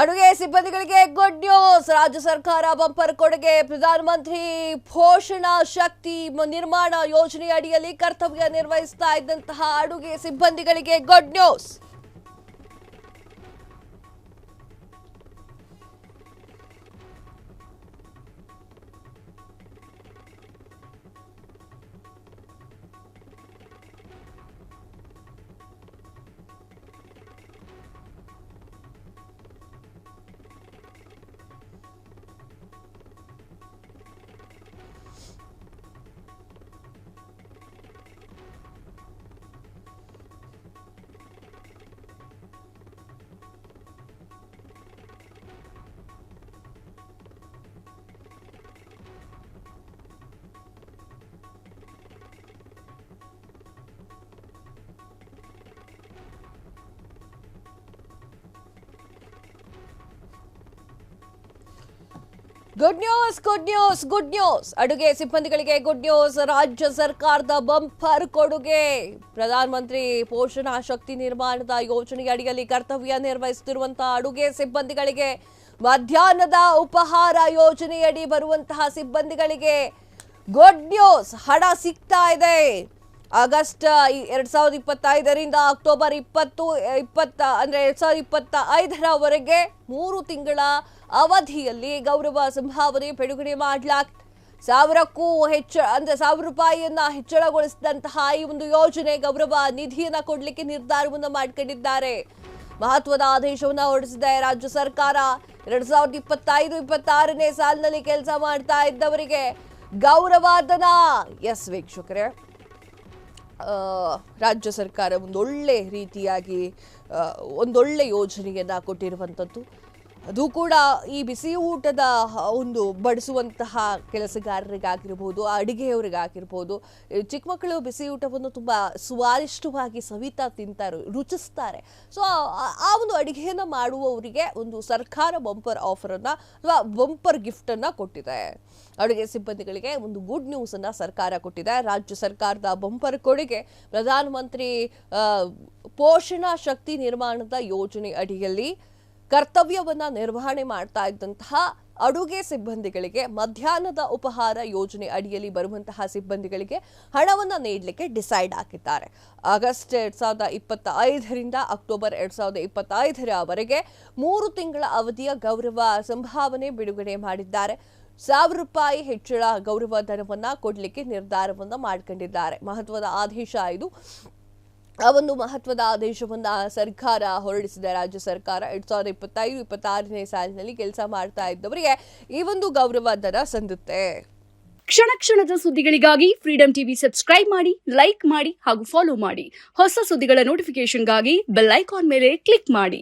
ಅಡುಗೆ ಸಿಬ್ಬಂದಿಗಳಿಗೆ good news. ರಾಜ್ಯ ಸರ್ಕಾರ ಬಂಪರ್ ಕೊಡುಗೆ. ಪ್ರಧಾನಮಂತ್ರಿ ಪೋಷಣಾ ಶಕ್ತಿ ನಿರ್ಮಾಣ ಯೋಜನೆ ಅಡಿಯಲ್ಲಿ ಕರ್ತವ್ಯ ನಿರ್ವಹಿಸ್ತಾ ಇದ್ದಂತಹ ಅಡುಗೆ ಸಿಬ್ಬಂದಿಗಳಿಗೆ good news. Good news, good news, good news. ಅಡುಗೆ ಸಿಬ್ಬಂದಿಗಳಿಗೆ ಗುಡ್ ನ್ಯೂಸ್. ರಾಜ್ಯ ಸರ್ಕಾರದ ಬಂಪರ್ ಕೊಡುಗೆ. ಪ್ರಧಾನಮಂತ್ರಿ ಪೋಷಣಾ ಶಕ್ತಿ ನಿರ್ಮಾಣದ ಯೋಜನೆ ಅಡಿಯಲ್ಲಿ ಕರ್ತವ್ಯ ನಿರ್ವಹಿಸುತ್ತಿರುವಂತಹ ಅಡುಗೆ ಸಿಬ್ಬಂದಿಗಳಿಗೆ ಮಧ್ಯಾಹ್ನದ ಉಪಹಾರ ಯೋಜನೆಯಡಿ ಬರುವಂತಹ ಸಿಬ್ಬಂದಿಗಳಿಗೆ ಗುಡ್ ನ್ಯೂಸ್. ಹಣ ಸಿಗ್ತಾ ಇದೆ. ಆಗಸ್ಟ್ 2025ರಿಂದ ಅಕ್ಟೋಬರ್ 2025ರವರೆಗೆ 3 ತಿಂಗಳ ಅವಧಿಯಲ್ಲಿ ಗೌರವ ಸಂಭಾವನೆ ಬಿಡುಗಡೆ ಮಾಡಲಾಗಿದೆ. 1000ಕ್ಕೂ ಹೆಚ್ಚು ₹1000 ಹೆಚ್ಚಳಗೊಳಿಸಿದಂತಹ ಈ ಒಂದು ಯೋಜನೆ ಗೌರವ ನಿಧಿಯನ್ನ ಕೊಡಲಿಕ್ಕೆ ನಿರ್ಧಾರವನ್ನು ಮಾಡಿಕೊಂಡಿದ್ದಾರೆ. ಮಹತ್ವದ ಆದೇಶವನ್ನು ಹೊರಡಿಸಿದೆ ರಾಜ್ಯ ಸರ್ಕಾರ. 2025-26ನೇ ಸಾಲಿನಲ್ಲಿ ಕೆಲಸ ಮಾಡ್ತಾ ಇದ್ದವರಿಗೆ ಗೌರವಧನ. ಎಸ್ ವೀಕ್ಷಕರೇ, ರಾಜ್ಯ ಸರ್ಕಾರ ಒಂದೊಳ್ಳೆ ರೀತಿಯಾಗಿ ಒಂದೊಳ್ಳೆ ಯೋಜನೆಯನ್ನ ಕೊಟ್ಟಿರುವಂಥದ್ದು. ಅದು ಕೂಡ ಈ ಬಿಸಿ ಊಟದ ಒಂದು ಬಡಿಸುವಂತಹ ಕೆಲಸಗಾರರಿಗಾಗಿರ್ಬೋದು, ಅಡುಗೆಯವರಿಗಾಗಿರ್ಬೋದು. ಚಿಕ್ಕ ಮಕ್ಕಳು ಬಿಸಿ ಊಟವನ್ನು ತುಂಬ ಸ್ವಾದಿಷ್ಟವಾಗಿ ಸವಿತಾ ತಿಂತಾರೆ, ರುಚಿಸ್ತಾರೆ. ಸೊ ಆ ಒಂದು ಅಡುಗೆಯನ್ನು ಮಾಡುವವರಿಗೆ ಒಂದು ಸರ್ಕಾರ ಬಂಪರ್ ಆಫರನ್ನು ಅಥವಾ ಬಂಪರ್ ಗಿಫ್ಟನ್ನು ಕೊಟ್ಟಿದೆ. ಅಡುಗೆ ಸಿಬ್ಬಂದಿಗಳಿಗೆ ಒಂದು ಗುಡ್ ನ್ಯೂಸನ್ನು ಸರ್ಕಾರ ಕೊಟ್ಟಿದೆ. ರಾಜ್ಯ ಸರ್ಕಾರದ ಬಂಪರ್ ಕೊಡುಗೆ. ಪ್ರಧಾನಮಂತ್ರಿ ಪೋಷಣಾ ಶಕ್ತಿ ನಿರ್ಮಾಣದ ಯೋಜನೆ ಅಡಿಯಲ್ಲಿ ಕರ್ತವ್ಯವನ್ನ ನಿರ್ವಹಣೆ ಮಾಡ್ತಾ ಇದ್ದಂತಹ ಅಡುಗೆ ಸಿಬ್ಬಂದಿಗಳಿಗೆ ಮಧ್ಯಾಹ್ನದ ಉಪಹಾರ ಯೋಜನೆ ಅಡಿಯಲ್ಲಿ ಬರುವಂತಹ ಸಿಬ್ಬಂದಿಗಳಿಗೆ ಹಣವನ್ನು ನೀಡಲಿಕ್ಕೆ ಡಿಸೈಡ್ ಆಗಿದ್ದಾರೆ. ಆಗಸ್ಟ್ 2025ರಿಂದ ಅಕ್ಟೋಬರ್ 2025ರವರೆಗೆ 3 ತಿಂಗಳ ಅವಧಿಯ ಗೌರವ ಸಂಭಾವನೆ ಬಿಡುಗಡೆ ಮಾಡಿದ್ದಾರೆ. ₹1000 ಹೆಚ್ಚಳ ಗೌರವ ಧನವನ್ನ ಕೊಡಲಿಕ್ಕೆ ನಿರ್ಧಾರವನ್ನ ಮಾಡಿಕೊಂಡಿದ್ದಾರೆ. ಮಹತ್ವದ ಆದೇಶ ಇದು. ಆ ಒಂದು ಮಹತ್ವದ ಆದೇಶವನ್ನ ಸರ್ಕಾರ ಹೊರಡಿಸಿದೆ. ರಾಜ್ಯ ಸರ್ಕಾರ 2025-26ನೇ ಸಾಲಿನಲ್ಲಿ ಕೆಲಸ ಮಾಡ್ತಾ ಇದ್ದವರಿಗೆ ಈ ಒಂದು ಗೌರವ ಧನ ಸಂದುತ್ತೆ. ಕ್ಷಣ ಕ್ಷಣದ ಸುದ್ದಿಗಳಿಗಾಗಿ ಫ್ರೀಡಂ ಟಿವಿ ಸಬ್ಸ್ಕ್ರೈಬ್ ಮಾಡಿ, ಲೈಕ್ ಮಾಡಿ ಹಾಗೂ ಫಾಲೋ ಮಾಡಿ. ಹೊಸ ಸುದ್ದಿಗಳ ನೋಟಿಫಿಕೇಶನ್ಗಾಗಿ ಬೆಲ್ ಐಕಾನ್ ಮೇಲೆ ಕ್ಲಿಕ್ ಮಾಡಿ.